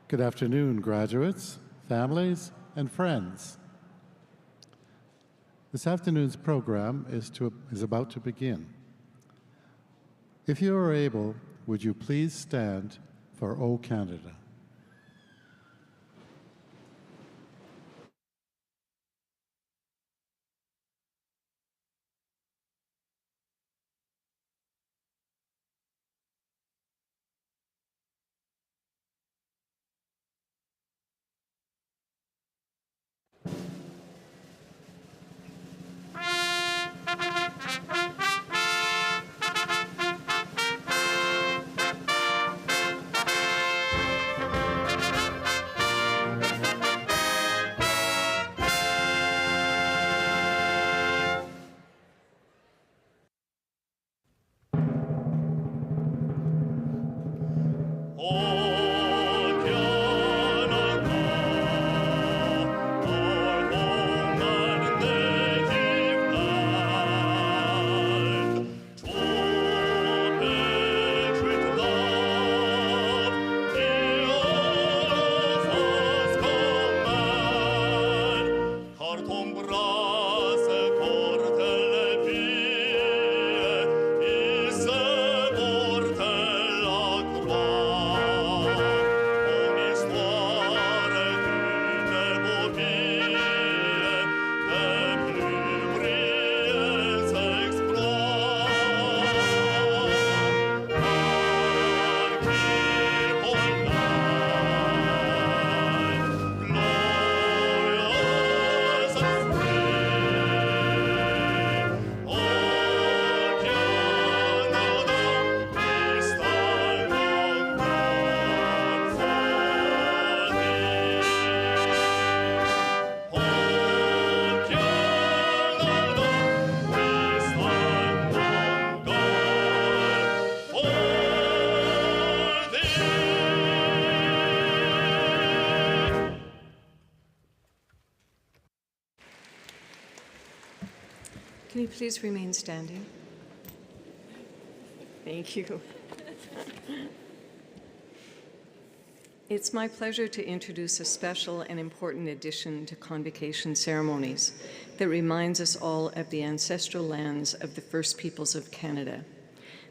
Good afternoon, graduates, families, and friends. This afternoon's program is about to begin. If you are able, would you please stand for O Canada? Can you please remain standing? Thank you. It's my pleasure to introduce a special and important addition to convocation ceremonies that reminds us all of the ancestral lands of the First Peoples of Canada.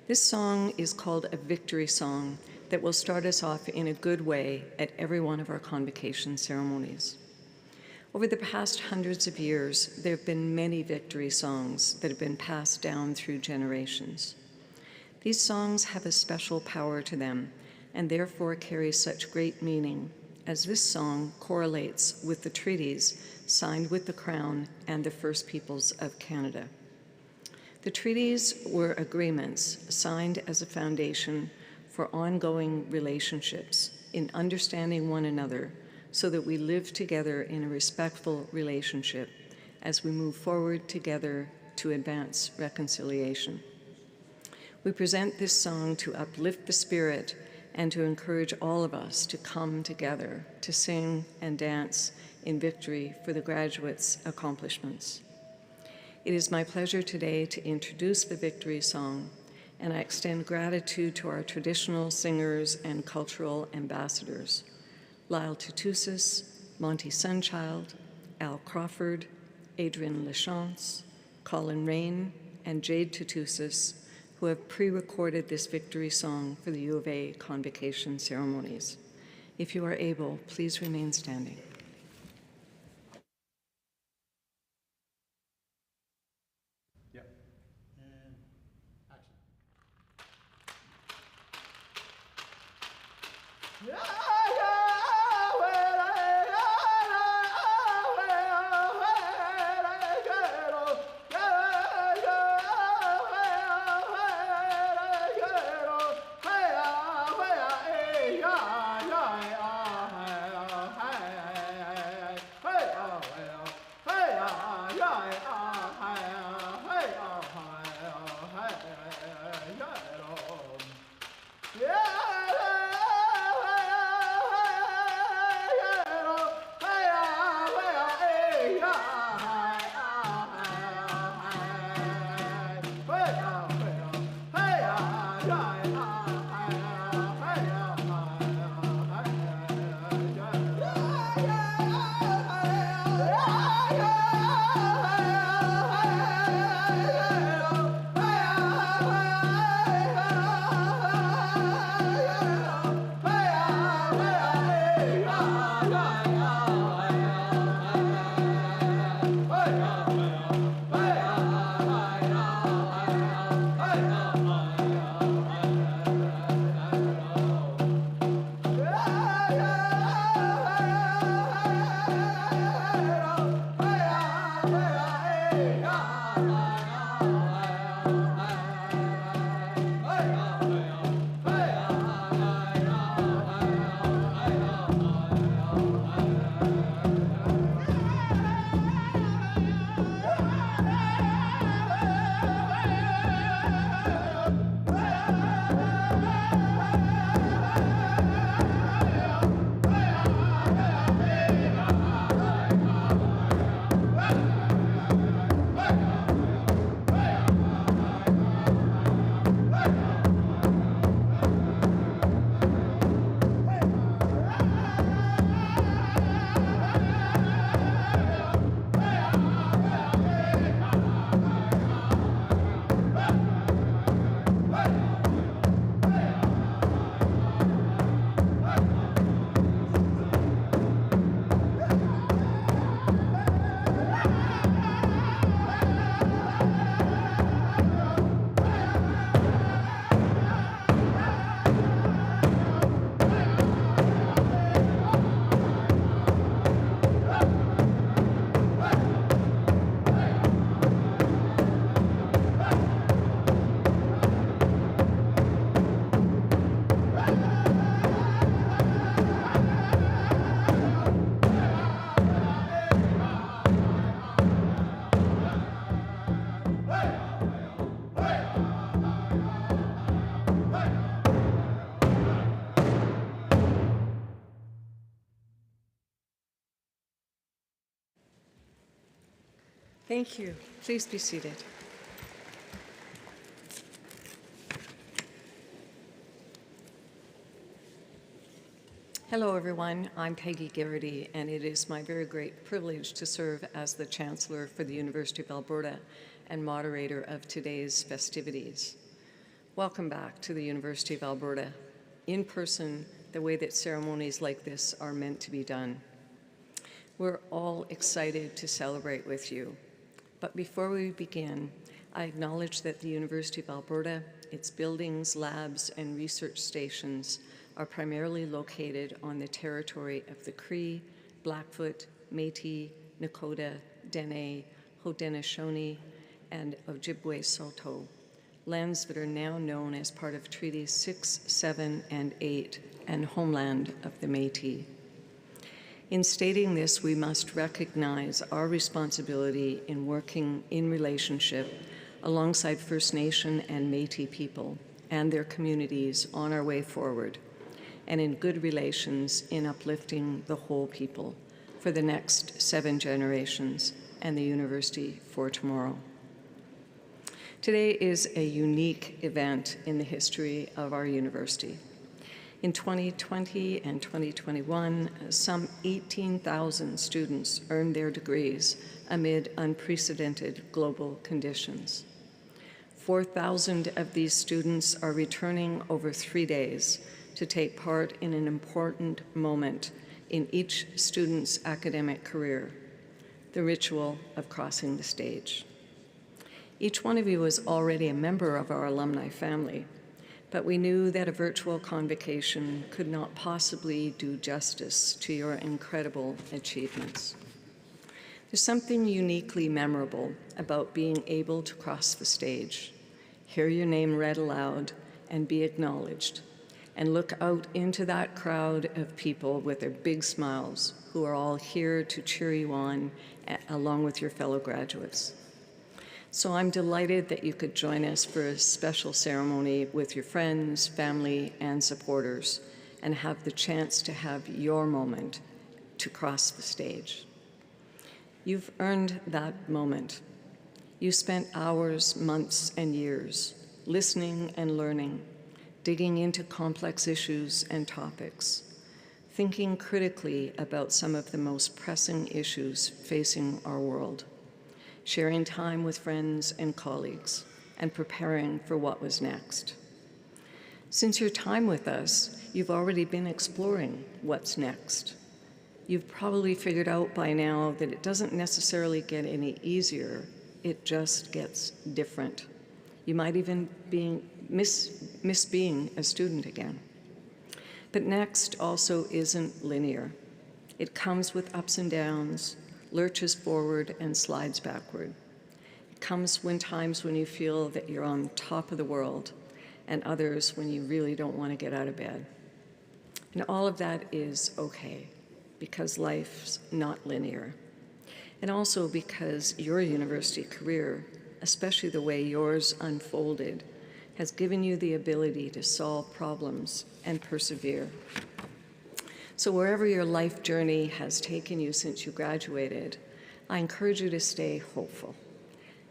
This song is called a victory song that will start us off in a good way at every one of our convocation ceremonies. Over the past hundreds of years, there have been many victory songs that have been passed down through generations. These songs have a special power to them and therefore carry such great meaning, as this song correlates with the treaties signed with the Crown and the First Peoples of Canada. The treaties were agreements signed as a foundation for ongoing relationships in understanding one another, so that we live together in a respectful relationship as we move forward together to advance reconciliation. We present this song to uplift the spirit and to encourage all of us to come together to sing and dance in victory for the graduates' accomplishments. It is my pleasure today to introduce the victory song, and I extend gratitude to our traditional singers and cultural ambassadors, Lyle Tutusis, Monty Sunchild, Al Crawford, Adrian Lachance, Colin Rain, and Jade Tutusis, who have pre-recorded this victory song for the U of A convocation ceremonies. If you are able, please remain standing. Yep. And action. Thank you. Please be seated. Hello, everyone. I'm Peggy Garrity, and it is my very great privilege to serve as the Chancellor for the University of Alberta and moderator of today's festivities. Welcome back to the University of Alberta, in person, the way that ceremonies like this are meant to be done. We're all excited to celebrate with you. But before we begin, I acknowledge that the University of Alberta, its buildings, labs, and research stations are primarily located on the territory of the Cree, Blackfoot, Métis, Nakota, Dene, Haudenosaunee, and Ojibwe Saulteaux, lands that are now known as part of Treaties 6, 7, and 8, and homeland of the Métis. In stating this, we must recognize our responsibility in working in relationship alongside First Nation and Métis people and their communities on our way forward, and in good relations in uplifting the whole people for the next 7 generations and the university for tomorrow. Today is a unique event in the history of our university. In 2020 and 2021, some 18,000 students earned their degrees amid unprecedented global conditions. 4,000 of these students are returning over 3 days to take part in an important moment in each student's academic career, the ritual of crossing the stage. Each one of you is already a member of our alumni family, but we knew that a virtual convocation could not possibly do justice to your incredible achievements. There's something uniquely memorable about being able to cross the stage, hear your name read aloud, and be acknowledged, and look out into that crowd of people with their big smiles who are all here to cheer you on along with your fellow graduates. So I'm delighted that you could join us for a special ceremony with your friends, family, and supporters, and have the chance to have your moment to cross the stage. You've earned that moment. You spent hours, months, and years listening and learning, digging into complex issues and topics, thinking critically about some of the most pressing issues facing our world, sharing time with friends and colleagues, and preparing for what was next. Since your time with us, you've already been exploring what's next. You've probably figured out by now that it doesn't necessarily get any easier, it just gets different. You might even miss being a student again. But next also isn't linear. It comes with ups and downs, lurches forward and slides backward. It comes when times when you feel that you're on top of the world, and others when you really don't want to get out of bed. And all of that is okay, because life's not linear. And also because your university career, especially the way yours unfolded, has given you the ability to solve problems and persevere. So wherever your life journey has taken you since you graduated, I encourage you to stay hopeful.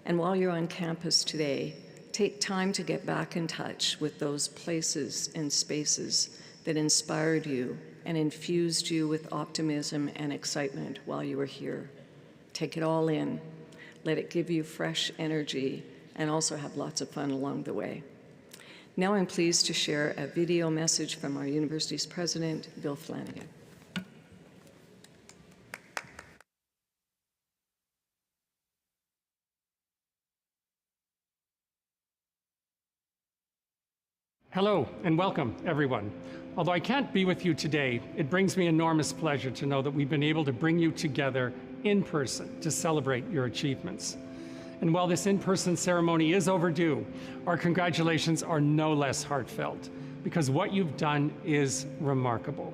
And while you're on campus today, take time to get back in touch with those places and spaces that inspired you and infused you with optimism and excitement while you were here. Take it all in, let it give you fresh energy, and also have lots of fun along the way. Now I'm pleased to share a video message from our university's president, Bill Flanagan. Hello and welcome, everyone. Although I can't be with you today, it brings me enormous pleasure to know that we've been able to bring you together in person to celebrate your achievements. And while this in-person ceremony is overdue, our congratulations are no less heartfelt, because what you've done is remarkable.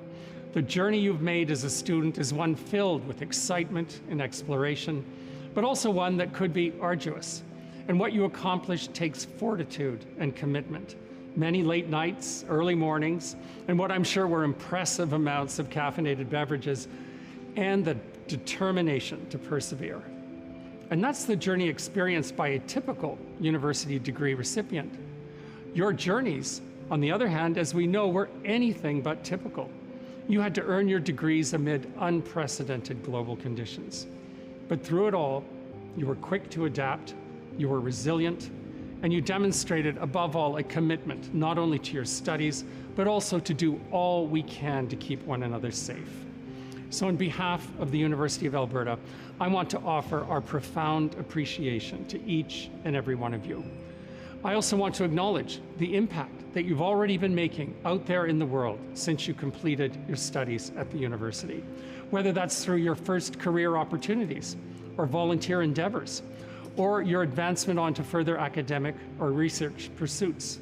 The journey you've made as a student is one filled with excitement and exploration, but also one that could be arduous. And what you accomplished takes fortitude and commitment. Many late nights, early mornings, and what I'm sure were impressive amounts of caffeinated beverages, and the determination to persevere. And that's the journey experienced by a typical university degree recipient. Your journeys, on the other hand, as we know, were anything but typical. You had to earn your degrees amid unprecedented global conditions. But through it all, you were quick to adapt, you were resilient, and you demonstrated, above all, a commitment not only to your studies, but also to do all we can to keep one another safe. So on behalf of the University of Alberta, I want to offer our profound appreciation to each and every one of you. I also want to acknowledge the impact that you've already been making out there in the world since you completed your studies at the university, whether that's through your first career opportunities or volunteer endeavors, or your advancement onto further academic or research pursuits.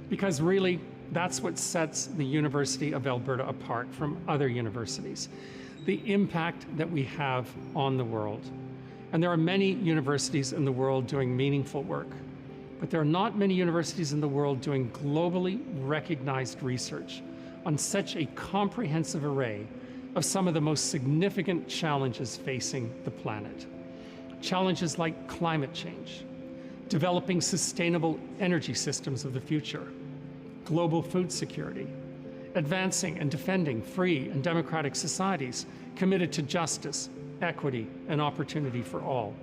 Because really, that's what sets the University of Alberta apart from other universities, the impact that we have on the world. And there are many universities in the world doing meaningful work, but there are not many universities in the world doing globally recognized research on such a comprehensive array of some of the most significant challenges facing the planet. Challenges like climate change, developing sustainable energy systems of the future, global food security, advancing and defending free and democratic societies committed to justice, equity, and opportunity for all,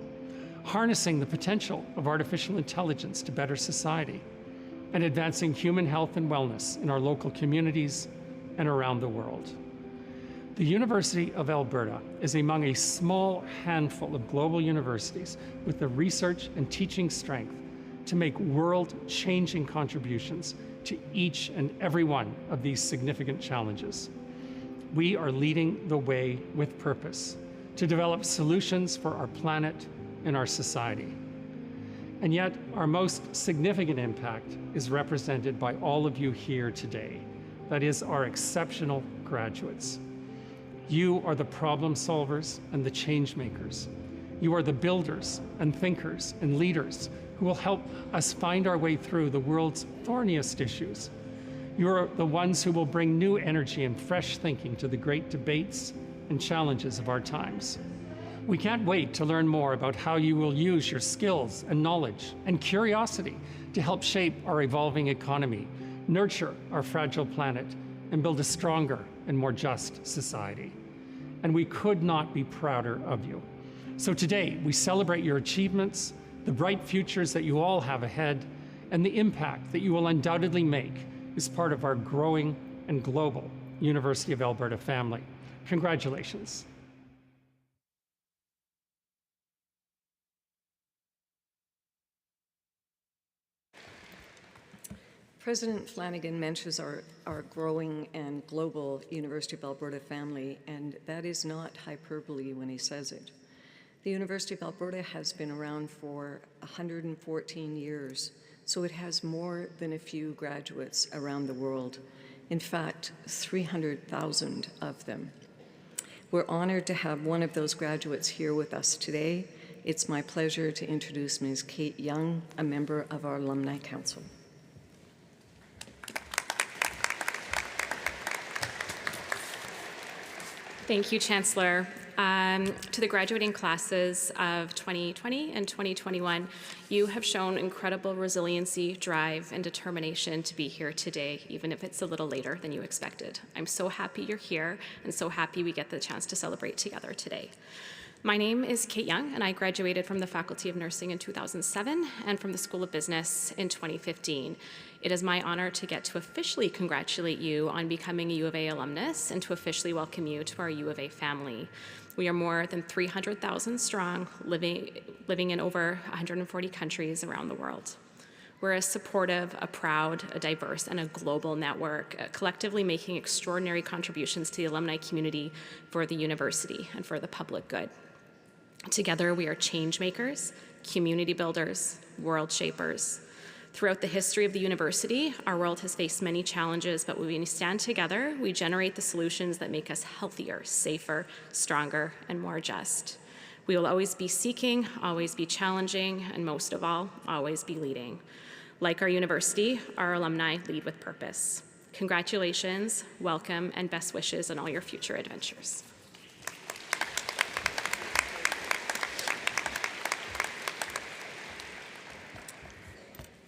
harnessing the potential of artificial intelligence to better society, and advancing human health and wellness in our local communities and around the world. The University of Alberta is among a small handful of global universities with the research and teaching strength to make world-changing contributions to each and every one of these significant challenges. We are leading the way with purpose to develop solutions for our planet and our society. And yet, our most significant impact is represented by all of you here today. That is, our exceptional graduates. You are the problem solvers and the change makers. You are the builders and thinkers and leaders who will help us find our way through the world's thorniest issues. You are the ones who will bring new energy and fresh thinking to the great debates and challenges of our times. We can't wait to learn more about how you will use your skills and knowledge and curiosity to help shape our evolving economy, nurture our fragile planet, and build a stronger and more just society. And we could not be prouder of you. So today, we celebrate your achievements, the bright futures that you all have ahead, and the impact that you will undoubtedly make as part of our growing and global University of Alberta family. Congratulations. President Flanagan mentions our growing and global University of Alberta family, and that is not hyperbole when he says it. The University of Alberta has been around for 114 years, so it has more than a few graduates around the world. In fact, 300,000 of them. We're honored to have one of those graduates here with us today. It's my pleasure to introduce Ms. Kate Young, a member of our Alumni Council. Thank you, Chancellor. To the graduating classes of 2020 and 2021, you have shown incredible resiliency, drive, and determination to be here today, even if it's a little later than you expected. I'm so happy you're here and so happy we get the chance to celebrate together today. My name is Kate Young, and I graduated from the Faculty of Nursing in 2007 and from the School of Business in 2015. It is my honor to get to officially congratulate you on becoming a U of A alumnus and to officially welcome you to our U of A family. We are more than 300,000 strong, living in over 140 countries around the world. We're a supportive, a proud, a diverse, and a global network, collectively making extraordinary contributions to the alumni community for the university and for the public good. Together, we are change makers, community builders, world shapers. Throughout the history of the university, our world has faced many challenges, but when we stand together, we generate the solutions that make us healthier, safer, stronger, and more just. We will always be seeking, always be challenging, and most of all, always be leading. Like our university, our alumni lead with purpose. Congratulations, welcome, and best wishes on all your future adventures.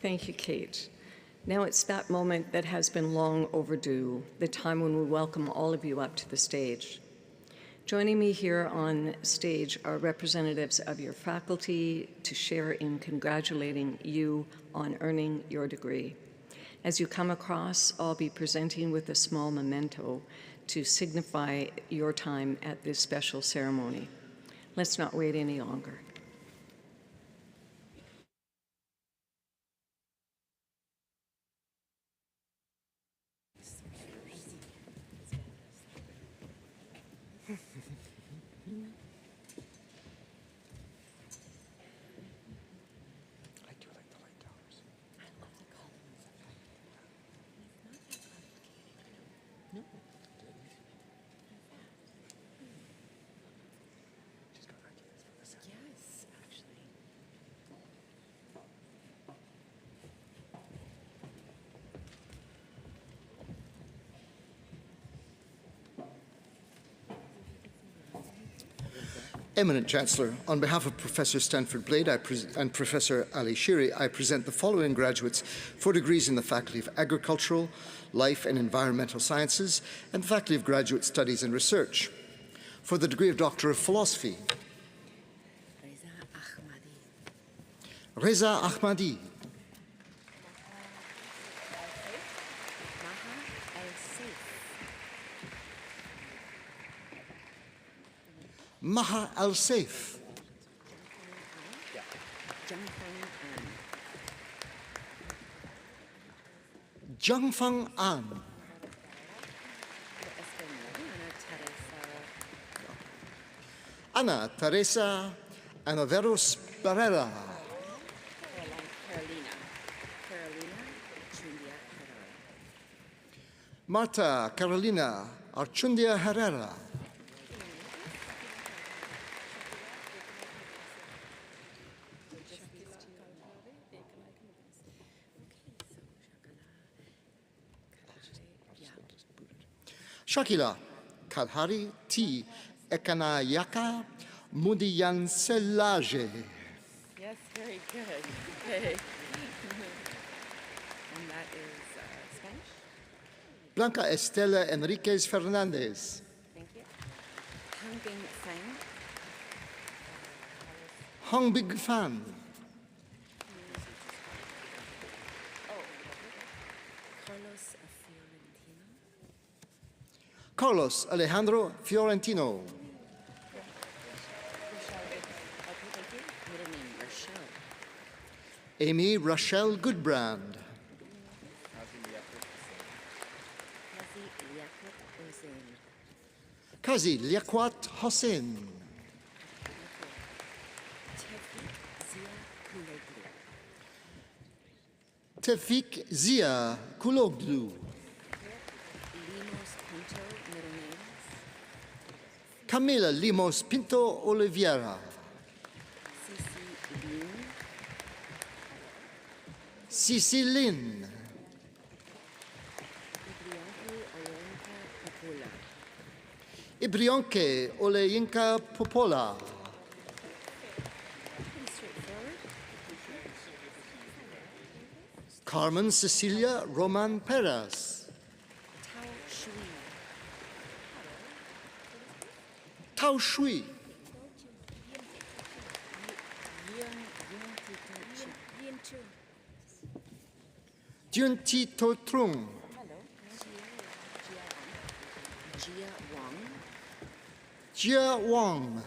Thank you, Kate. Now it's that moment that has been long overdue, the time when we welcome all of you up to the stage. Joining me here on stage are representatives of your faculty to share in congratulating you on earning your degree. As you come across, I'll be presenting with a small memento to signify your time at this special ceremony. Let's not wait any longer. Eminent Chancellor, on behalf of Professor Stanford Blade and Professor Ali Shiri, I present the following graduates for degrees in the Faculty of Agricultural, Life and Environmental Sciences and the Faculty of Graduate Studies and Research. For the degree of Doctor of Philosophy, Reza Ahmadi. Maha Al-Saif. Jangfang An. Ana Teresa Anaveros Barrera. Marta Carolina Archundia Herrera. Shakila Kalhari T. Ekanayaka Mudiyanselage. Yes, very good. Okay. And that is Spanish. Blanca Estela Enriquez Fernandez. Thank you. Hang Bing Fang. Hong Big Fan. Carlos Fiorentino. Carlos Alejandro Fiorentino. Okay, thank you. Middle name Rochelle. Amy Rochelle Goodbrand. Kazi Liaquat Ozen. Kazi Liaquat Hossein. Tevfik Zia Kuloglu. Tefik Zia Kuloglu. Limos Pinto, middle names. Camila Limos Pinto Oliveira. Cici Lin. Cici Lin. Ibrianki Olenka Pupula. Ibrionke Oleinka Popola. Pretty straightforward. Carmen Cecilia Roman Perez. Tao Shui. Tao Shui. Junti Totrung. Jia Wang. Jia Wang.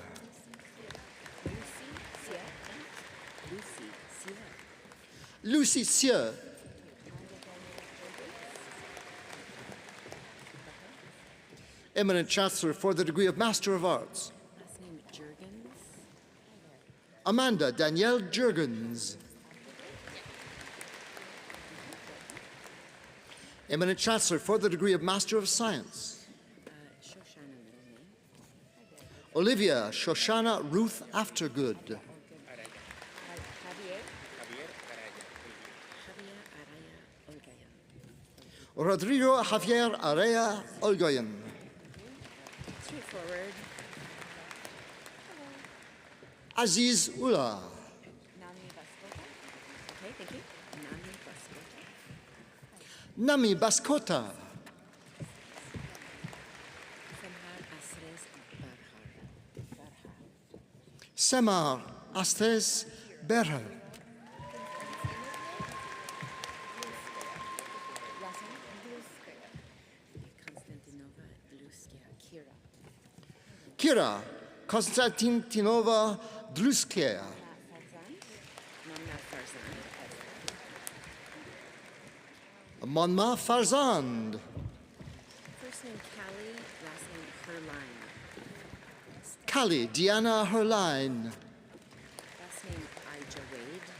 Lucy Xia. Lucy Xie. Eminent Chancellor for the degree of Master of Arts, Last name Jurgens. Amanda Danielle Jurgens. Eminent Chancellor for the degree of Master of Science, Shoshana, middle name. Olivia Shoshana Ruth Aftergood. Javier Araya Olgayan. Rodrigo Javier Araya Olgoyen. Straightforward. Aziz Ullah. Nami Bascota. Okay, thank you. Nami Nami Baskota. Semhar Astres Barhar. Semar Astres Berhar. Konstantinova Dluskaya Kira. Kira Konstantinova Dluskaya. Mamna Farzan. Monma Farzand. First name Callie, last name Herline. Kali Diana Herline. Last name Ijawade.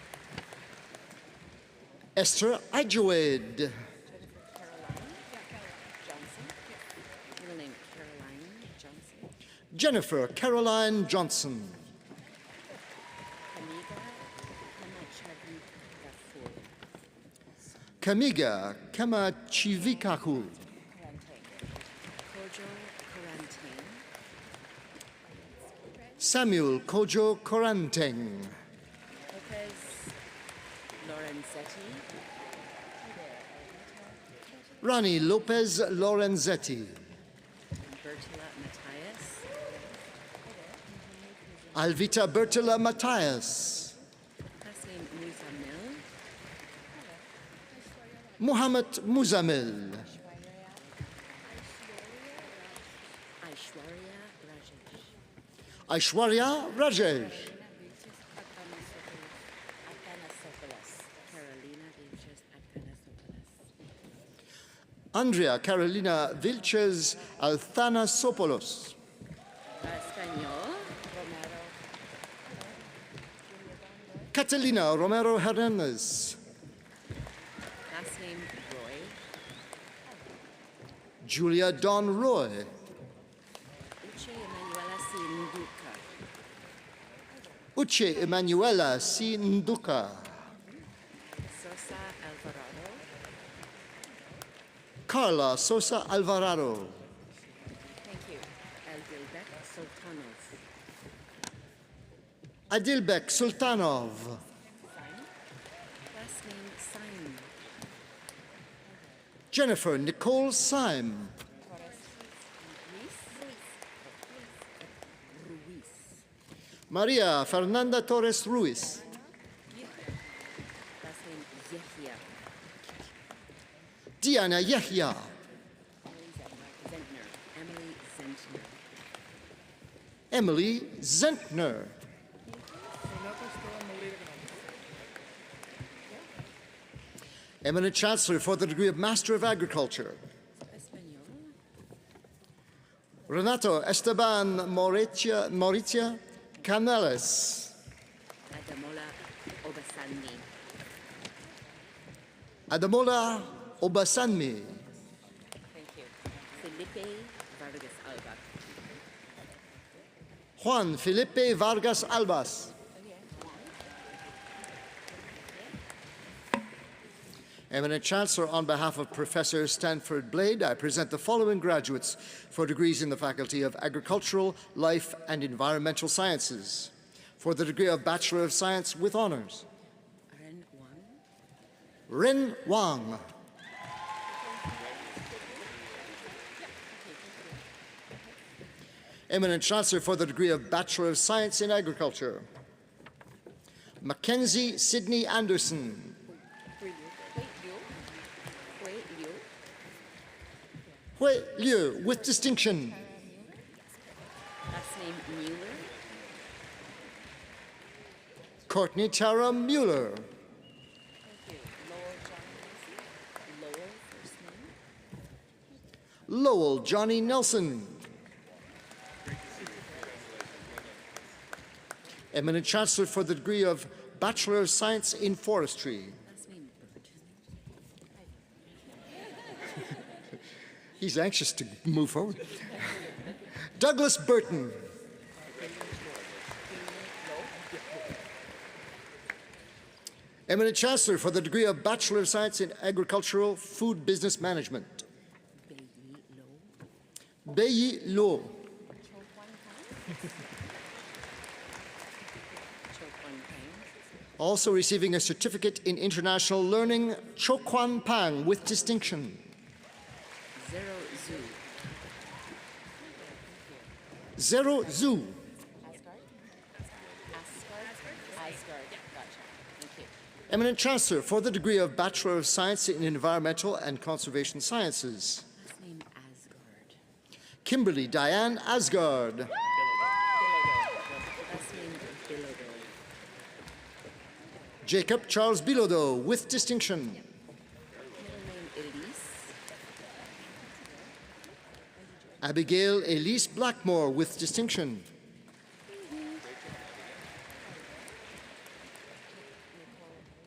Esther Ijoed. Middle name Caroline Johnson. Jennifer Caroline Johnson. Kamiga Kama Chavikafu. Kamiga Kama Chivikaku. Kojo Karantane. Samuel Kojo Koranteng. Lopez Lorenzetti. Rani Lopez Lorenzetti. Bertila Matthias. Alvita Bertila Matthias. Last name Muzamil. Muhammad Muzamil. Aishwarya Rajesh. Aishwarya Rajesh. Athanasopoulos. Carolina Vilches Athanasopoulos. Andrea Carolina Vilches Althanasopoulos. Espanol. Romero. Catalina Romero Hernandez. Last name Roy. Julia Don Roy. Uche Emanuela C. Nduka. Uche Emanuela C. Nduka. Sosa Alvarado. Carla Sosa Alvarado. Thank you. Elgilbek Sultanov. Adilbek Sultanov. Last name Saim. Jennifer Nicole Syme. Ruiz. Maria Fernanda Torres Ruiz. Last name Yehia. Diana Yehya. Zentner. Emily Zentner. Emily Zentner. Eminent Chancellor for the degree of Master of Agriculture. Espanol. Renato Esteban Moritia Canales. Adamola Obasani. Adamola Obasanmi. Thank you. Felipe Vargas Alba. Juan Felipe Vargas Albas. Eminent Chancellor, on behalf of Professor Stanford Blade, I present the following graduates for degrees in the Faculty of Agricultural, Life and Environmental Sciences. For the degree of Bachelor of Science with Honours, Ren Wang. Ren Wang. Eminent Chancellor for the degree of Bachelor of Science in Agriculture, Mackenzie Sidney Anderson. Hui Liu with distinction. Last name Mueller. Courtney Tara Mueller. Lowell first name. Lowell Johnny Nelson. Eminent Chancellor for the degree of Bachelor of Science in Forestry, Last name Burton. he's anxious to move forward. Douglas Burton. Eminent Chancellor for the degree of Bachelor of Science in Agricultural Food Business Management, Bailey Low. Beyi Lo. Cho Kwan Kang. Also receiving a certificate in international learning, Cho Kwan Pang with distinction. Zero Zoo. Zero Zhu. Asgard. Gotcha. Thank you. Eminent Chancellor for the degree of Bachelor of Science in Environmental and Conservation Sciences. Last name Asgard. Kimberly Diane Asgard. Last name Bilodeau. Jacob Charles Bilodeau with distinction. Middle name Elise. Abigail Elise Blackmore with distinction.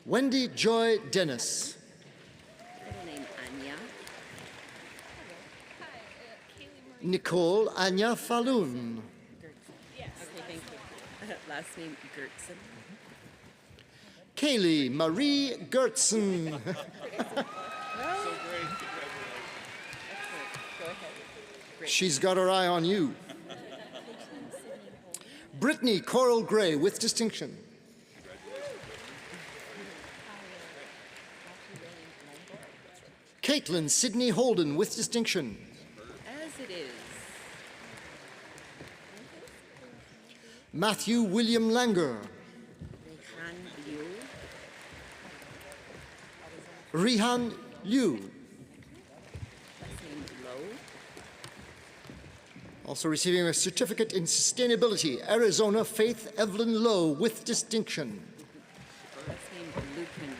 Wendy Joy Dennis. Middle name Anya. Nicole Anya Falloon. Yes. Okay, thank you. Last name Gertson. Kaylee Marie Gertson. Go ahead. She's got her eye on you. Brittany Coral Gray with distinction. Caitlin Sidney Holden with distinction. As it is. Matthew William Langer. Rehan Rihan Liu. Liu. Last name Lowe. Also receiving a certificate in sustainability, Arizona Faith Evelyn Lowe with distinction. Last name Lucan.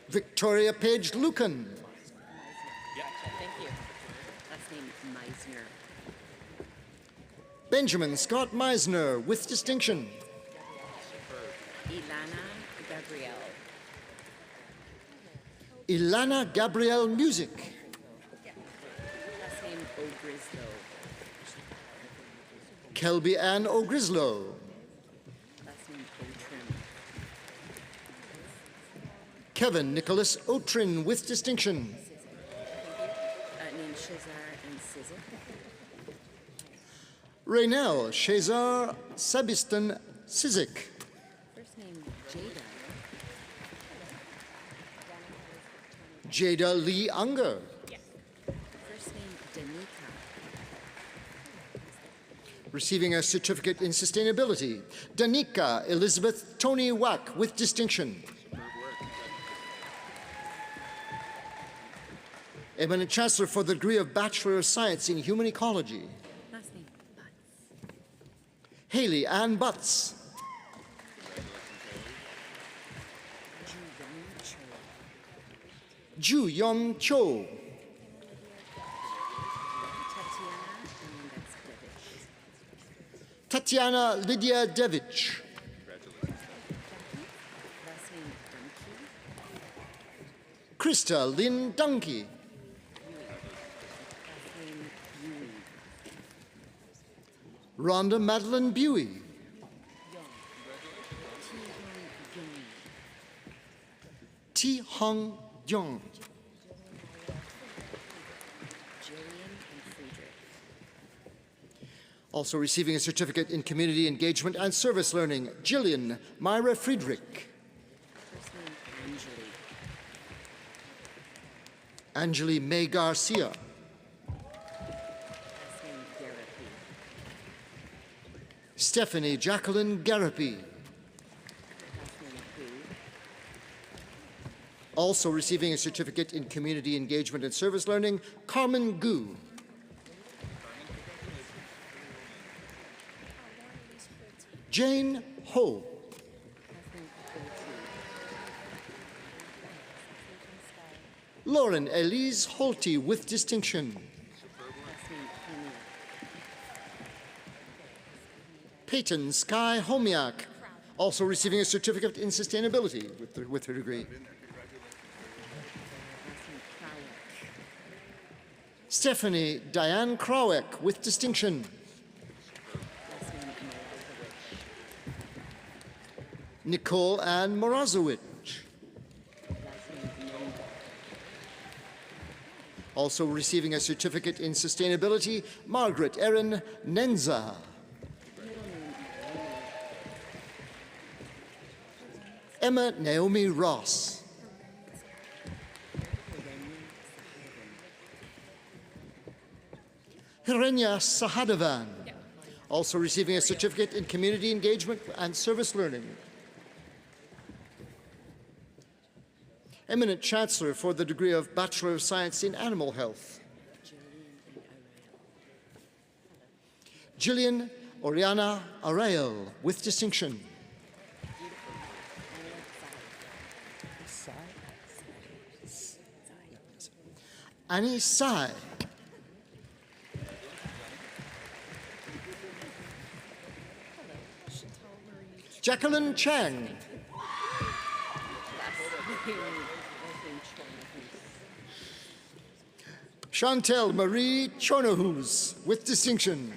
Victoria Page Lucan. Thank you. Last name Meisner. Benjamin Scott Meisner with distinction. Ilana Gabrielle. Ilana Gabrielle Music. Last name O'Grislow. Kelby Ann O'Grislow. Last name O'Trim. Kevin Nicholas Otrin with distinction. Named Shazar and Sizek. Raynell Shazar Sabiston Sizik. First name Jada. Jada Lee Unger. First name Danica. Receiving a certificate in sustainability, Danica Elizabeth Tony Wack with distinction. Eminent Chancellor for the degree of Bachelor of Science in Human Ecology, Last name Butts. Haley Ann Butts. Ju Ju Yon Young Cho. Cho. Tatiana Tatiana Lydia Devich. Lydia Devich. Last name Dunky. Krista Lynn Dunkey. Last name Yui. Rhonda Madeline Buey. Ti Hong Ti Hong Young. Yong. Jillian and Friedrich. Also receiving a certificate in community engagement and service learning, Jillian Myra Friedrich. First name Anjali. Angeli May Garcia. Last name Garapi. Stephanie Jacqueline Garapi. Last name Hu. Also receiving a certificate in community engagement and service learning, Carmen Gu. Jane Ho. Last name Oti. Lauren Elise Holty with distinction. Last name Penny. Peyton Sky Homiak. Also receiving a certificate in sustainability with her degree. Last name Krawick. Stephanie Diane Krawick with distinction. Last name Morozowicz. Nicole Ann Morozowicz. Last name Nonda. Also receiving a certificate in sustainability, Margaret Erin Nenza. Middle name Emma Naomi Ross. Hirenya Sahadavan, also receiving a certificate in community engagement and service learning. Eminent Chancellor for the degree of Bachelor of Science in Animal Health. Jillian Oriana Arrael, with distinction. Annie Sai. Jacqueline Chang. Chantel Marie Chonahus, with distinction.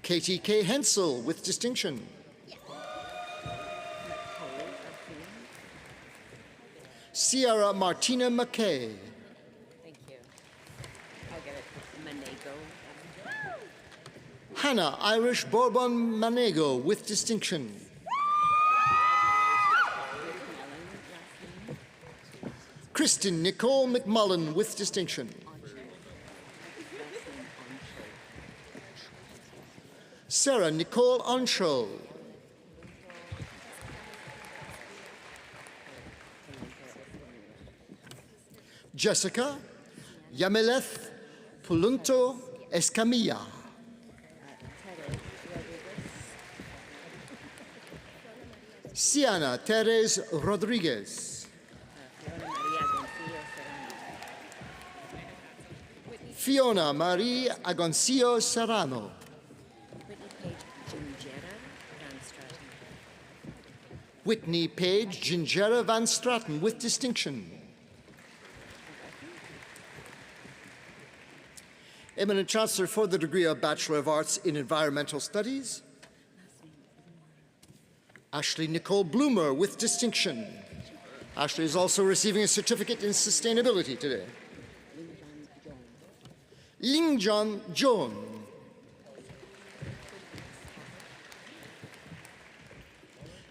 Katie K. Hensel, with distinction. Sierra Martina McKay. Thank you. I'll get it. Manego. Hannah Irish Bourbon Manego, with distinction. Kristen Nicole McMullen, with distinction. Sarah Nicole Onshol. Jessica Yameleth Pulunto Escamilla. Siana Terez Rodriguez. Fiona Marie Agoncillo Serrano. Whitney Page Gingera Van Straten, with distinction. Eminent Chancellor for the degree of Bachelor of Arts in Environmental Studies. Ashley Nicole Bloomer, with distinction. Ashley is also receiving a certificate in sustainability today. Lingjon Joan.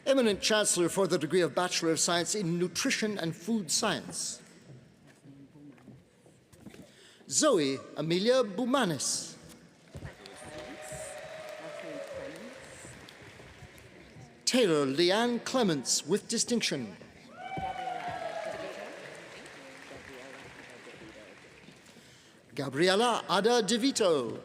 Eminent Chancellor for the degree of Bachelor of Science in Nutrition and Food Science. Zoe Amelia Bumanis. Taylor Leanne Clements, with distinction. Gabriela Ada DeVito.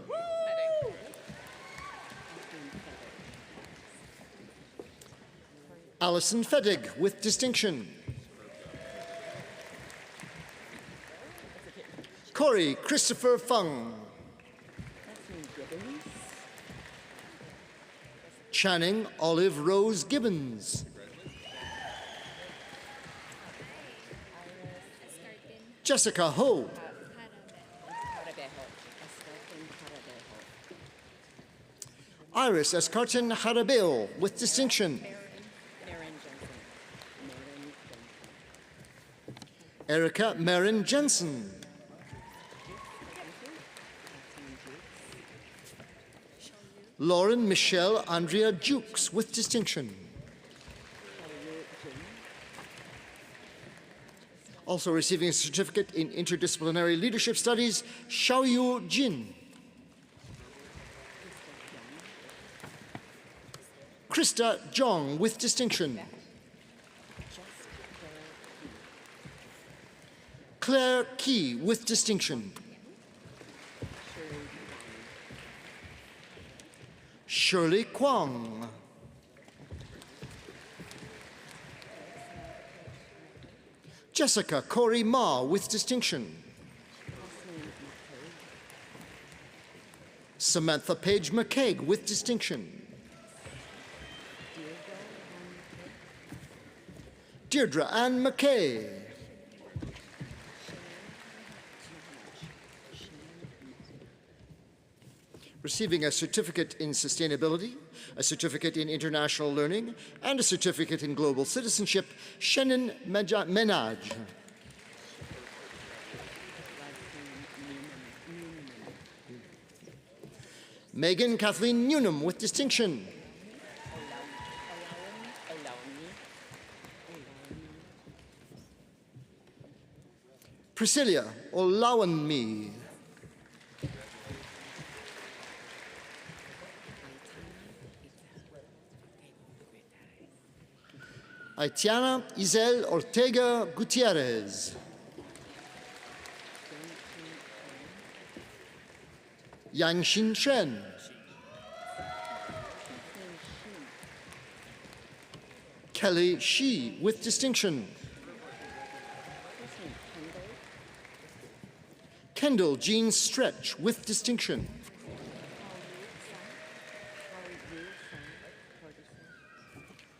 Alison Fedig, with distinction. Corey Christopher Fung. Channing Olive Rose Gibbons. Jessica Ho. Iris Escartin Harabeo, with distinction. Erica Marin Jensen. Lauren Michelle Andrea Jukes, with distinction. Also receiving a certificate in interdisciplinary leadership studies, Xiaoyu Jin. Krista Jong, with distinction. Claire Key, with distinction. Shirley Kwong. Jessica Corey Ma, with distinction. Samantha Page McCaig, with distinction. Deirdre Ann McKay. Receiving a certificate in sustainability, a certificate in international learning, and a certificate in global citizenship, Shannon Menaj. Megan Kathleen Newnham, with distinction. Priscilla Olawanmi. Aitiana Isel Ortega Gutierrez. Yangxin Shen. Kelly Shi with distinction. Kendall Jean Stretch with distinction.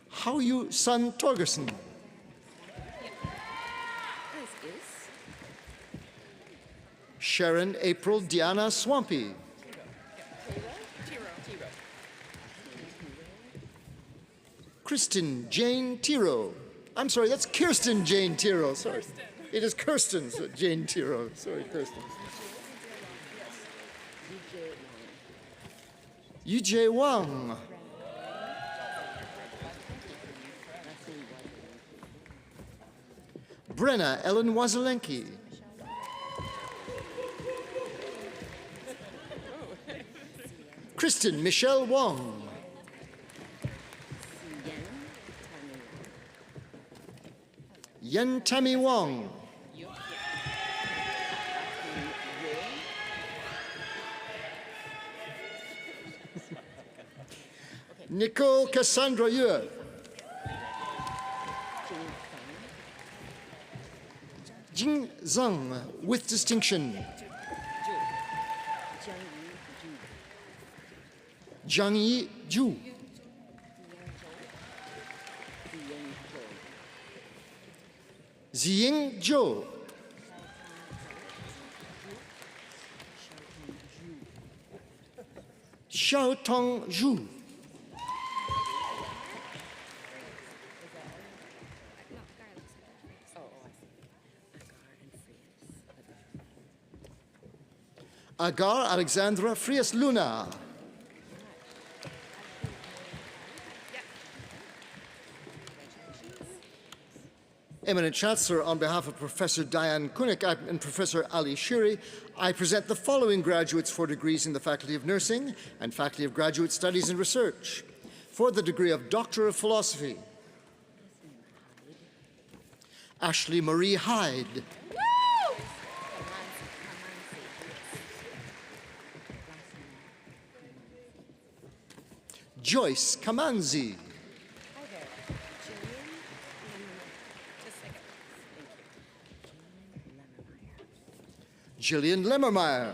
How you Sun Torgerson. Sharon April Diana Swampy. Kristen Jane Tiro. I'm sorry, that's Kirsten Jane Tiro. Sorry. It is Kirsten Jane Tiro. Sorry, Kirsten. Yujie Wang. Brenna Ellen Wazelenki. Kristen Michelle Wong. Yen Tammy Wong. Nicole Cassandra Yue. Jing Zhang with distinction. Zhang Yi Zhu. Ziying Zhou. Xiaotong Zhu. Agar Alexandra Frias Luna. Eminent Chancellor, on behalf of Professor Diane Kunik and Professor Ali Shiri, I present the following graduates for degrees in the Faculty of Nursing and Faculty of Graduate Studies and Research. For the degree of Doctor of Philosophy, Ashley Marie Hyde. Joyce Kamanzi. Jillian Lemmermeyer.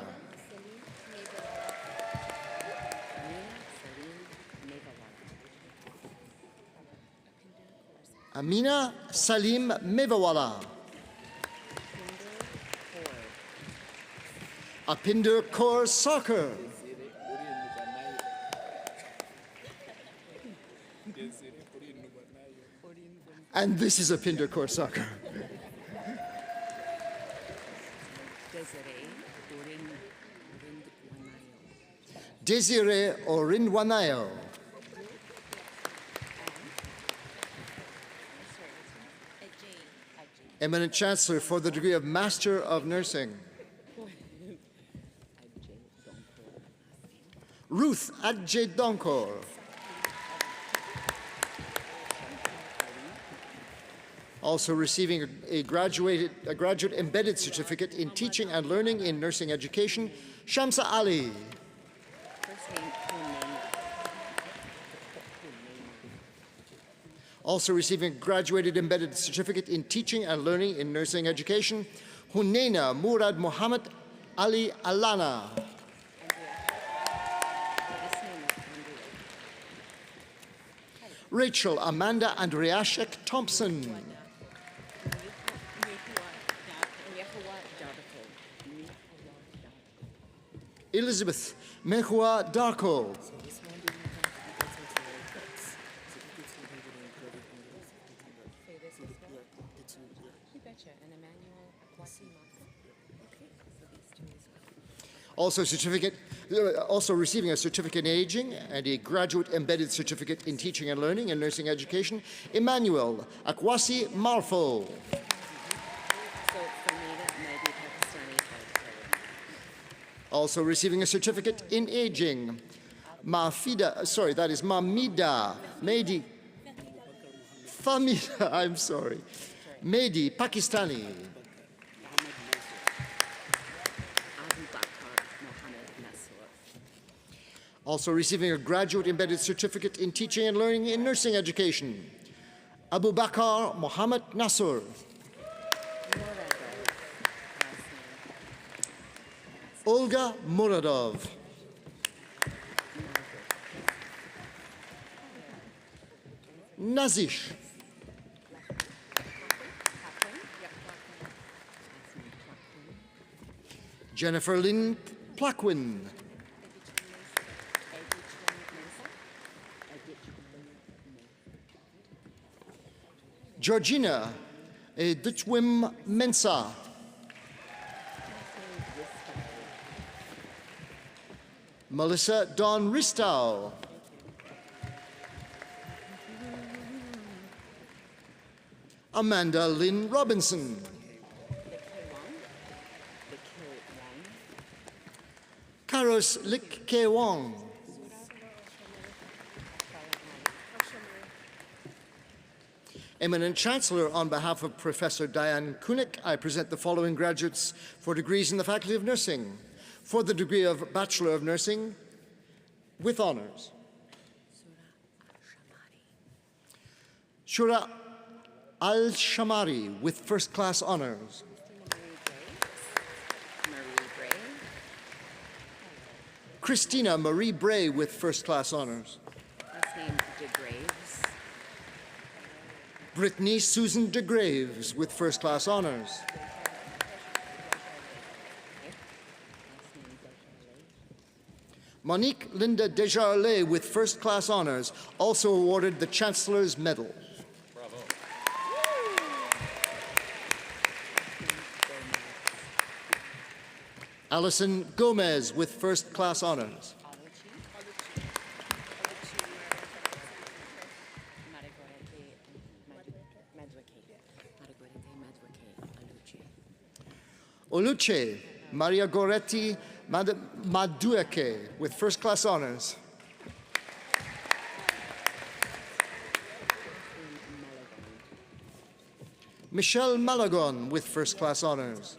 Amina Salim Mevawala. Apinder Kaur Soccer. And this is Apinder Kaur Soccer. Desiree Orindwanayo. Eminent Chancellor, for the degree of Master of Nursing, Ruth Adje Donkor. Also receiving a graduate embedded certificate in teaching and learning in nursing education, Shamsa Ali. Also receiving a graduated embedded certificate in teaching and learning in nursing education, Hunaina Murad Muhammad Ali Alana. Rachel Amanda Andreashek Thompson. Elizabeth Mehua Darko. Also receiving a certificate in aging and a graduate embedded certificate in teaching and learning and nursing education, Emmanuel Akwasi Marfo. Also receiving a certificate in aging, Mamida Mehdi Famida, I'm sorry, Mehdi Pakistani. Also receiving a graduate embedded certificate in teaching and learning in nursing education, Abu Bakr Mohammed Nasser. Olga Muradov. Nazish. Jennifer Lynn Plaquin. Georgina Dutwim Mensa. Melissa Dawn Ristow. Amanda Lynn Robinson. Karos Lik Ke Wong. Eminent Chancellor, on behalf of Professor Diane Kunik, I present the following graduates for degrees in the Faculty of Nursing. For the degree of Bachelor of Nursing, with honors. Shura Al-Shamari, with first-class honors. Christina Marie Bray, with first-class honors. Last name DeGraves. Brittany Susan DeGraves, with first-class honors. Monique Linda Desjarlais, with first-class honors, also awarded the Chancellor's Medal. Bravo. Alison Gomez, with first-class honors. Oluche Maria Goretti Madueke, with first-class honors. Michelle Malagon, with first-class honors.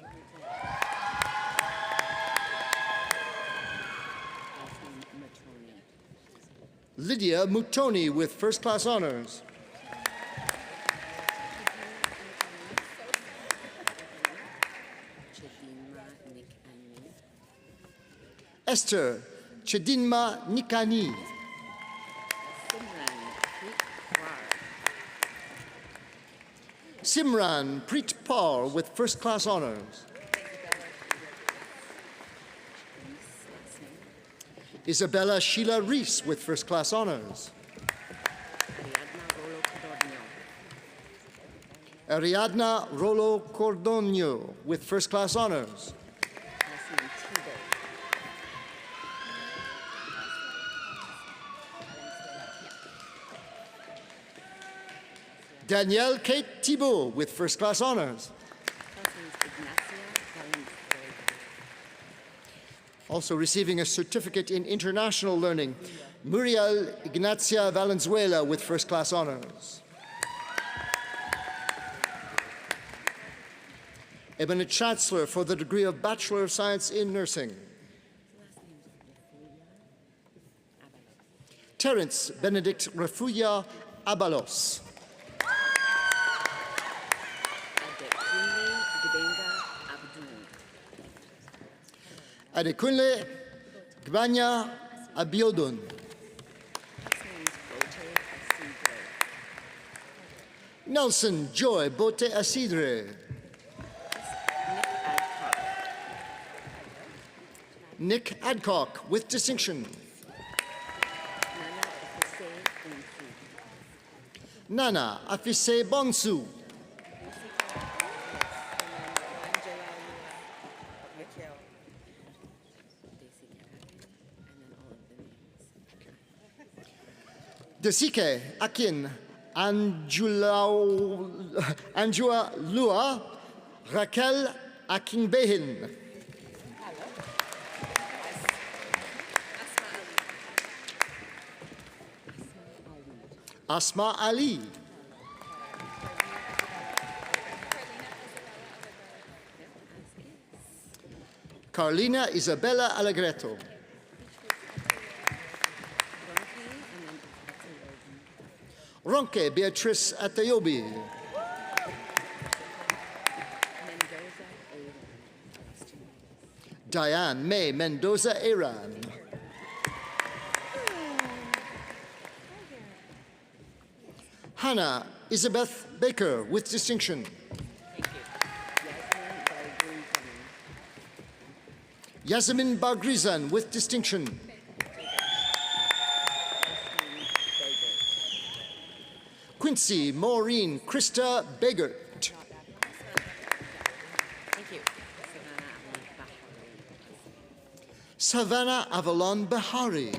Lydia Mutoni, with first-class honors. Esther Chedinma Nikani. Simran Preet Par, with first-class honors. Isabella Sheila Reese, with first-class honors. Ariadna Rolo Cordonio, with first-class honors. Danielle Kate Thibault, with first-class honors. Also receiving a certificate in international learning, Muriel Ignacia Valenzuela, with first-class honors. Eminent Chancellor for the degree of Bachelor of Science in Nursing. Terence Benedict Refuya Abalos. Adekunle Gbanya Abiodun. Nelson Joy Bote Asidre. Nick Adcock, with distinction. Nana Afise Bonsu. Desike Akin Anjua Lua Raquel Akinbehin. Asma Ali. Carlina Isabella Allegretto. Ronke Beatrice Atayobi. Diane May Mendoza Aran. Hannah Elizabeth Baker with distinction. Yasmin Bagrizan with distinction. Quincy Maureen Krista Begert. Savannah Avalon Bahari.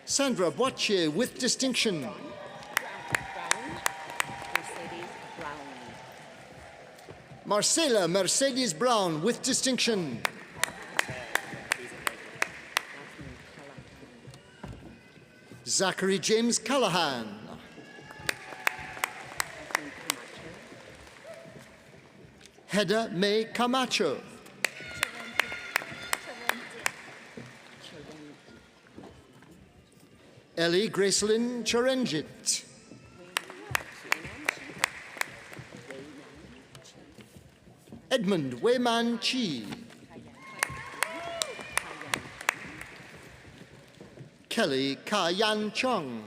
Sandra Boitier with distinction. Marcela Mercedes Brown with distinction. Zachary James Callahan. Hedda May Camacho. Ellie Gracelyn Cherenjit. Edmund Wayman Chi. Kelly Ka Yan Chung.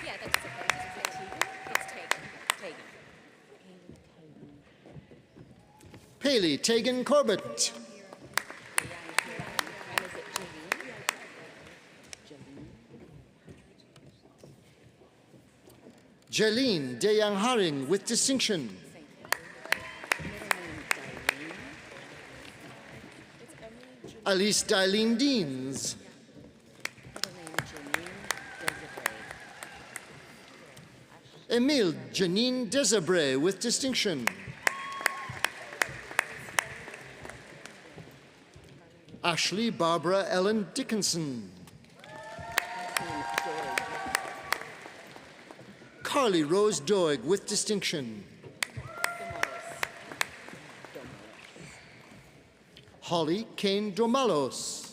Yeah, that's okay. It's taken. Paley Tegan Corbett. Jeline Deyang Haring with distinction. Alice Dailene Deans. Emile Janine Desabre with distinction. Ashley Barbara Ellen Dickinson. Carly Rose Doig with distinction. Holly Kane Domalos.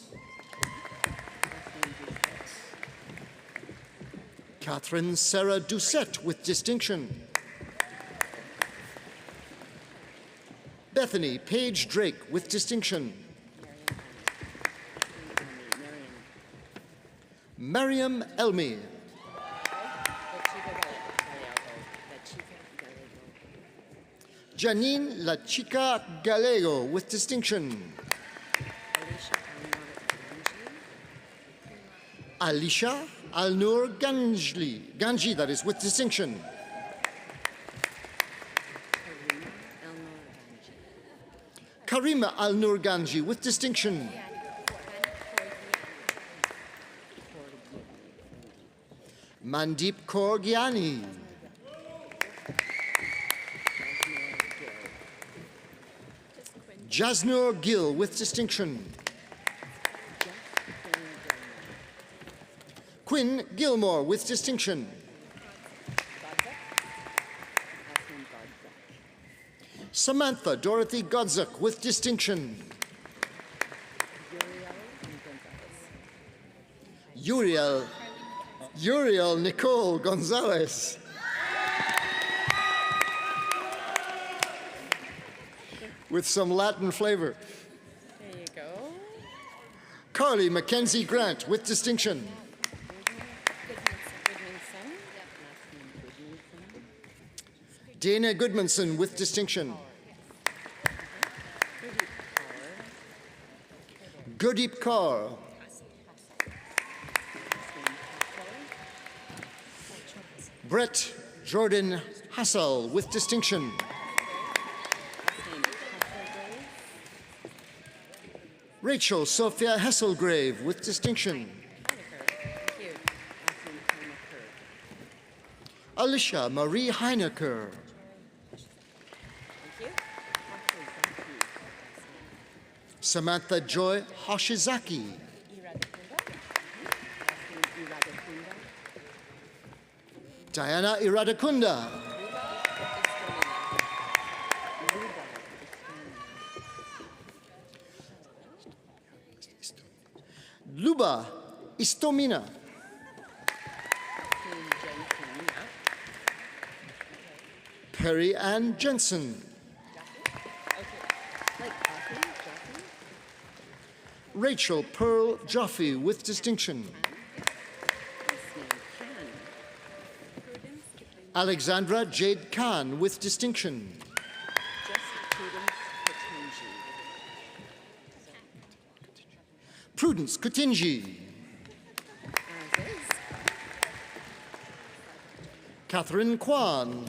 Catherine Sarah Doucette with distinction. Bethany Paige Drake with distinction. Mariam Elmi. Janine La Chica Gallego with distinction. Alicia Alnur Ganji, that is with distinction. Karima Alnur Ganji with distinction. Mandeep Kaur Gyani. Jasnur Gill with distinction. Quinn Gilmore with distinction. Samantha Dorothy Godzak with distinction. Uriel Nicole Gonzalez. With some Latin flavor. There you go. Carly Mackenzie Grant with distinction. Dana Goodmanson with distinction. Gurdeep Kaur. Brett Jordan Hassel with distinction. Rachel Sophia Hesselgrave with distinction. Alicia Marie Heinecker. Samantha Joy Hoshizaki. Diana Iradakunda. Luba Istomina. Perry Ann Jensen. Rachel Pearl Joffe with distinction. Alexandra Jade Khan with distinction. Prudence Kutinji. Catherine Kwan.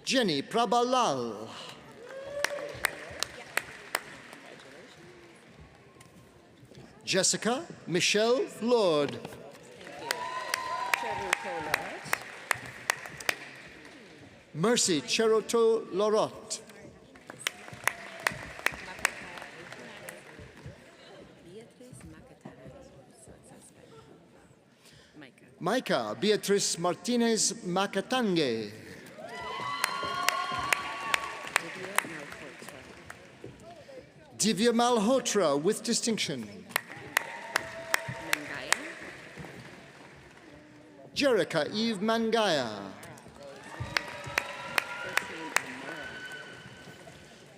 Jenny Prabalal. Jessica Michelle Lord. Mercy Cheroto Lorot. Micah Beatrice Martinez Macatange. Divya Malhotra with distinction. Jerica Eve Mangaya.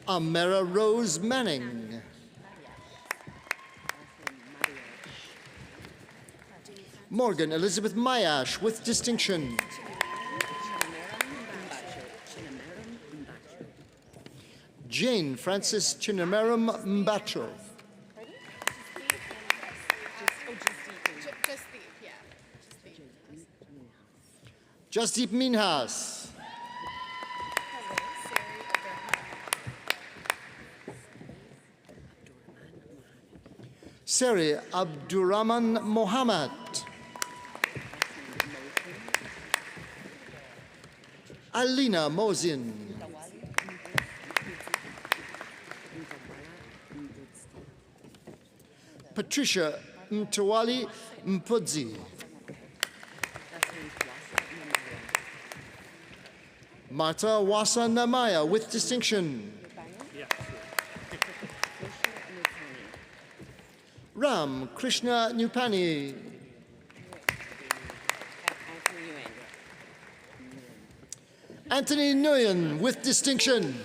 Amera Rose Manning. Morgan Elizabeth Mayash with distinction. Jane Frances Chinameram Mbacho. Jasdeep Minhas. Seri Abdurrahman Mohammed. Alina Mosin. Patricia Mtawali Mpudzi. Marta Wasa Namaya with distinction. Ram Krishna Nupani. Anthony Nguyen with distinction.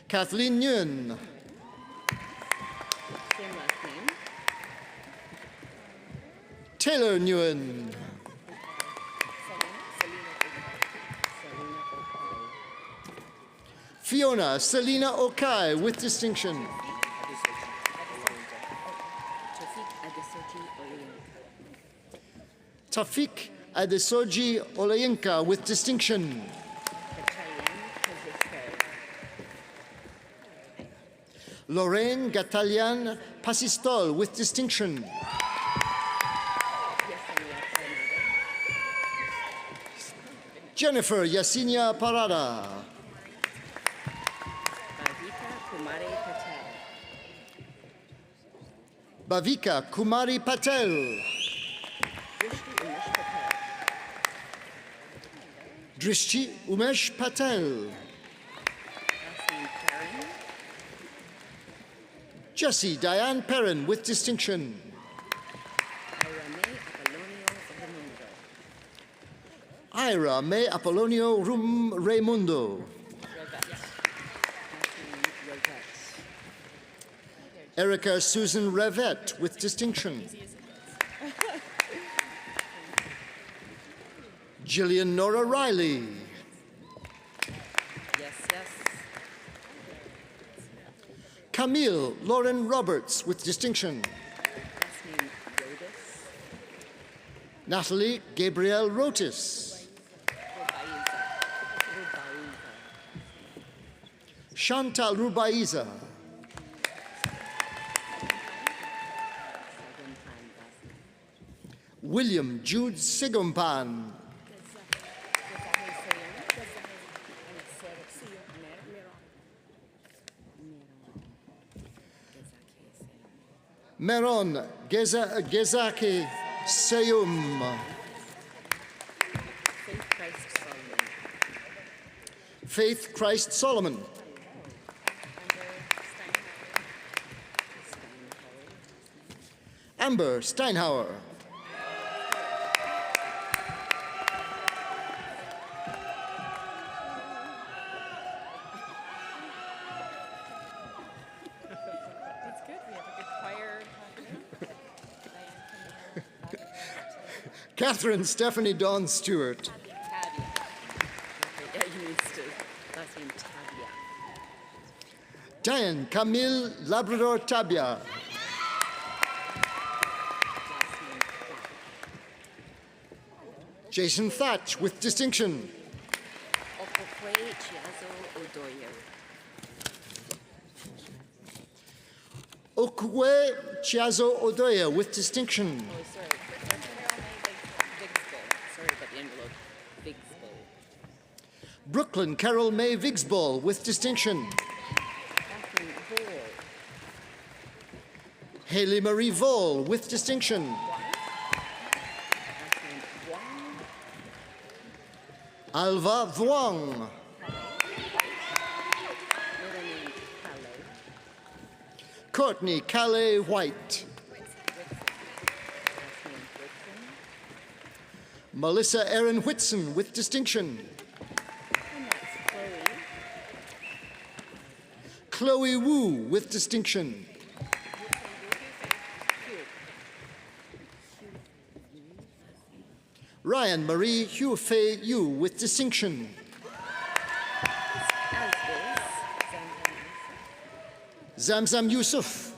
Kathleen Nguyen. Taylor Nguyen. Fiona Selina Okai with distinction. Tafik Adesoji Olayinka with distinction. Lorraine Gatalian Pasistol with distinction. Jennifer Yasinia Parada. Bhavika Kumari Patel. Drishti Umesh Patel. Jessie Diane Perrin with distinction. Ira May Apollonio Rum Raimundo. Erica Susan Revette with distinction. Jillian Nora Riley. Camille Lauren Roberts with distinction. Natalie Gabrielle Rotis. Chantal Rubaiza. William Jude Sigumpan. Meron Gezaki Seyum. Faith Christ Solomon. Amber Steinhauer. That's good. We have a good choir happening. Catherine Stephanie Dawn Stewart. Tabia. Yeah, you need to. Last name Tabia. Diane Camille Labrador Tabia. Jason Thatch with distinction. Okokwe Chiazo Odoyo. Okwe Chiazo Odoya with distinction. Oh, sorry. Sorry about the envelope. Bigsbo. Brooklyn Carol May Vigsball with distinction. Catherine Hall. Haley Marie Vol with distinction. Catherine Wong. Alva Vuong. Middle name Calais. Courtney Calais White. Last name Whitson. Melissa Erin Whitson with distinction. And that's Chloe. Chloe Wu with distinction. Ryan Marie Hugh Fei Yu with distinction. As is Zamzam Yusuf.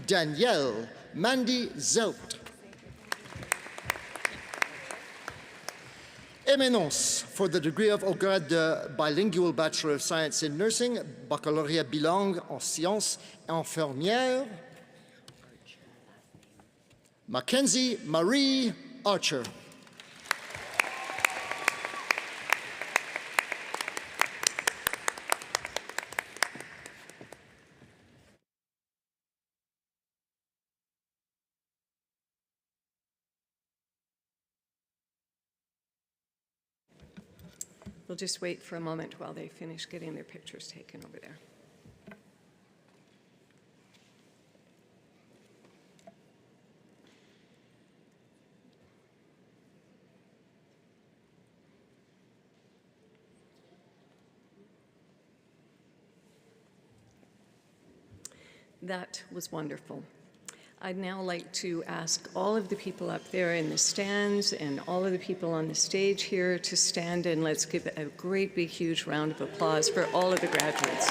Danielle Mandy Zelt. Éminence for the degree of au grade de bilingual Bachelor of Science in Nursing, baccalauréat bilingue en sciences infirmières. Mackenzie Marie Archer. We'll just wait for a moment while they finish getting their pictures taken over there. That was wonderful. I'd now like to ask all of the people up there in the stands and all of the people on the stage here to stand, and let's give a great big huge round of applause for all of the graduates.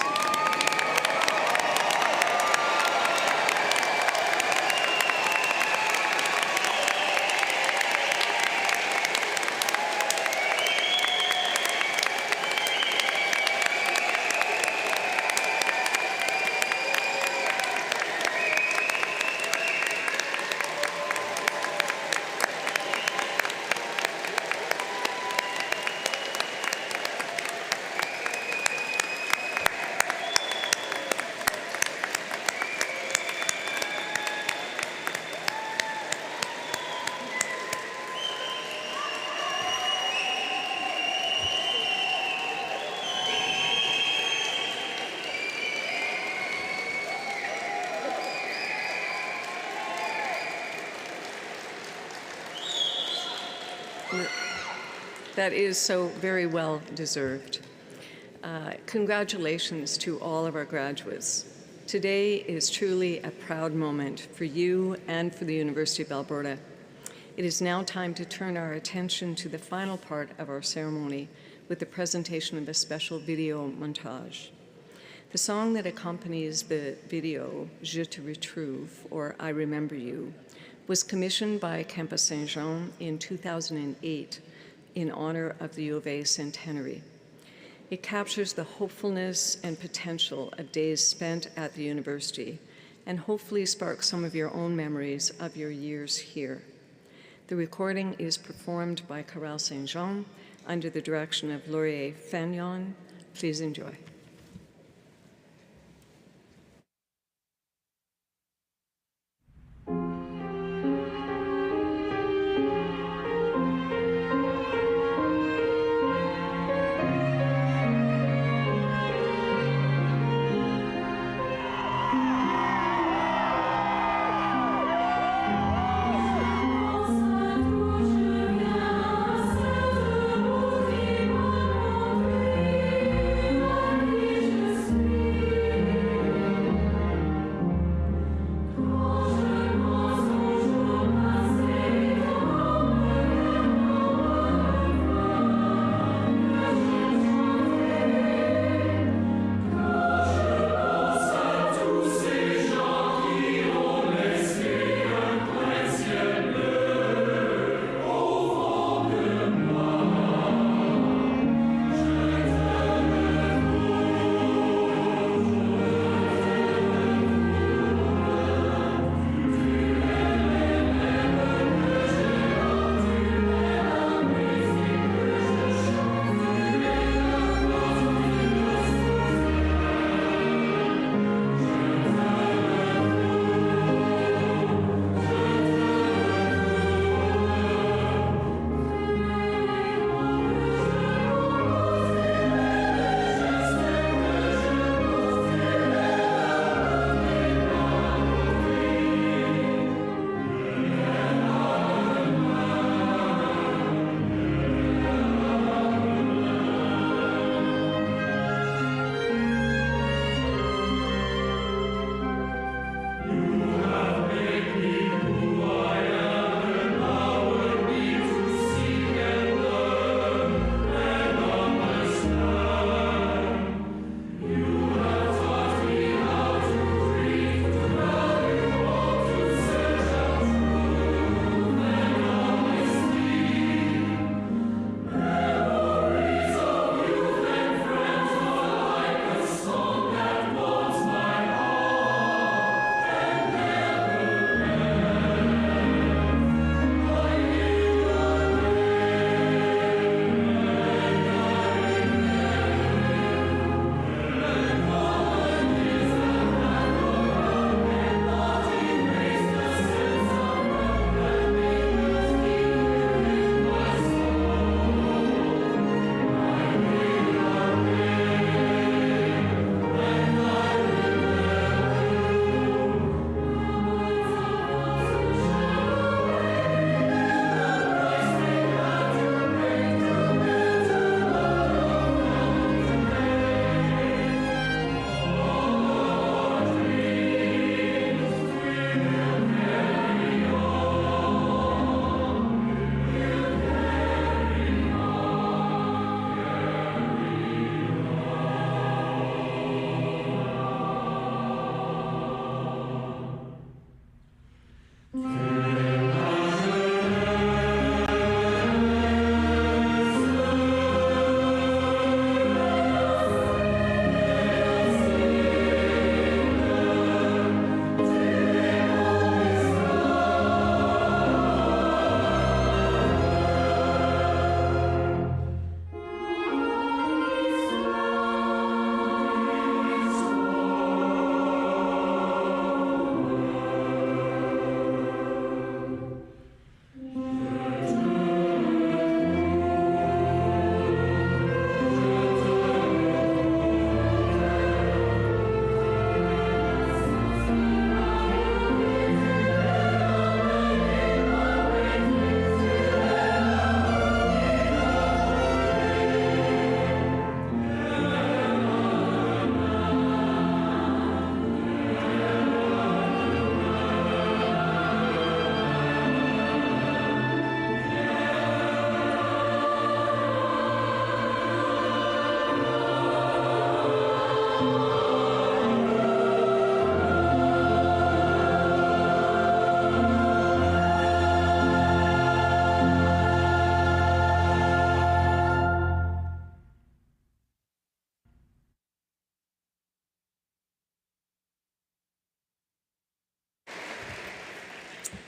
That is so very well deserved. Congratulations to all of our graduates. Today is truly a proud moment for you and for the University of Alberta. It is now time to turn our attention to the final part of our ceremony with the presentation of a special video montage. The song that accompanies the video, Je te retrouve, or I Remember You, was commissioned by Campus Saint-Jean in 2008 in honor of the U of A centenary. It captures the hopefulness and potential of days spent at the university and hopefully sparks some of your own memories of your years here. The recording is performed by Chorale Saint-Jean under the direction of Laurier Flanagan. Please enjoy.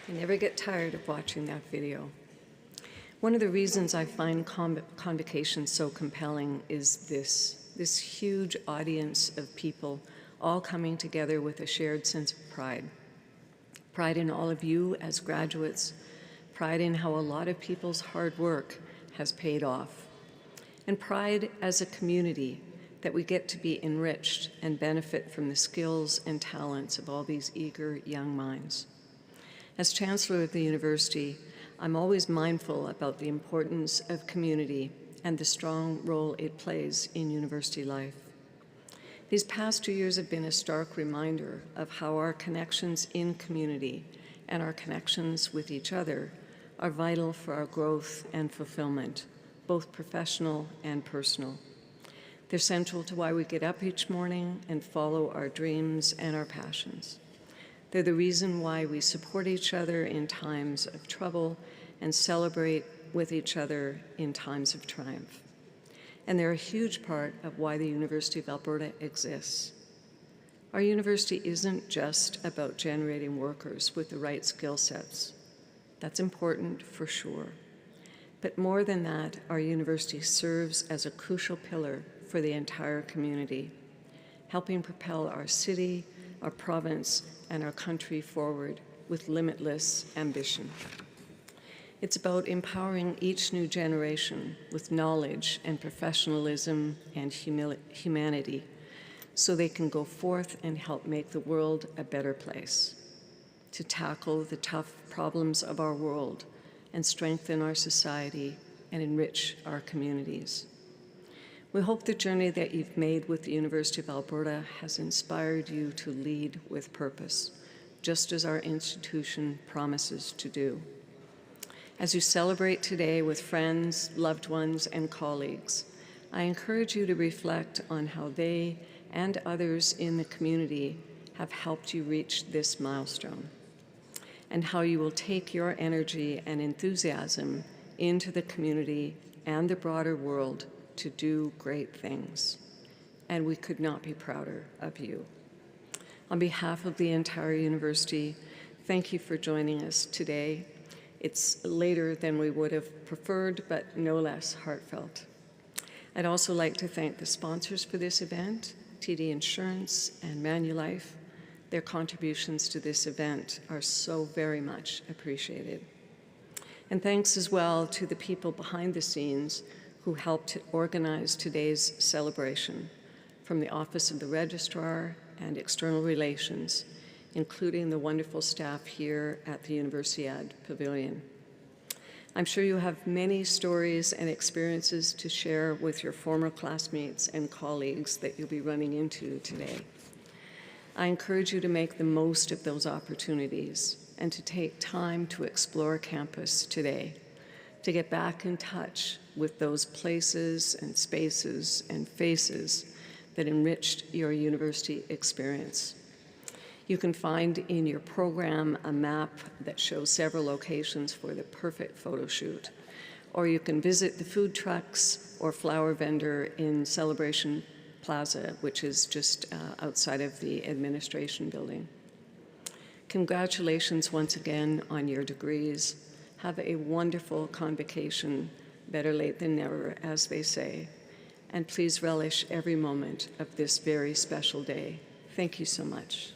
I never get tired of watching that video. One of the reasons I find convocation so compelling is this huge audience of people all coming together with a shared sense of pride. Pride in all of you as graduates, pride in how a lot of people's hard work has paid off, and pride as a community that we get to be enriched and benefit from the skills and talents of all these eager young minds. As Chancellor of the University, I'm always mindful about the importance of community and the strong role it plays in university life. These past 2 years have been a stark reminder of how our connections in community and our connections with each other are vital for our growth and fulfillment, both professional and personal. They're central to why we get up each morning and follow our dreams and our passions. They're the reason why we support each other in times of trouble and celebrate with each other in times of triumph. And they're a huge part of why the University of Alberta exists. Our university isn't just about generating workers with the right skill sets. That's important for sure. But more than that, our university serves as a crucial pillar for the entire community, helping propel our city, our province, and our country forward with limitless ambition. It's about empowering each new generation with knowledge and professionalism and humanity so they can go forth and help make the world a better place, to tackle the tough problems of our world and strengthen our society and enrich our communities. We hope the journey that you've made with the University of Alberta has inspired you to lead with purpose, just as our institution promises to do. As you celebrate today with friends, loved ones, and colleagues, I encourage you to reflect on how they and others in the community have helped you reach this milestone, and how you will take your energy and enthusiasm into the community and the broader world to do great things. And we could not be prouder of you. On behalf of the entire university, thank you for joining us today. It's later than we would have preferred, but no less heartfelt. I'd also like to thank the sponsors for this event, TD Insurance and Manulife. Their contributions to this event are so very much appreciated. And thanks as well to the people behind the scenes who helped organize today's celebration, from the Office of the Registrar and External Relations, including the wonderful staff here at the Universiade Pavilion. I'm sure you have many stories and experiences to share with your former classmates and colleagues that you'll be running into today. I encourage you to make the most of those opportunities and to take time to explore campus today, to get back in touch with those places and spaces and faces that enriched your university experience. You can find in your program a map that shows several locations for the perfect photo shoot, or you can visit the food trucks or flower vendor in Celebration Plaza, which is just outside of the administration building. Congratulations once again on your degrees. Have a wonderful convocation, better late than never, as they say, and please relish every moment of this very special day. Thank you so much.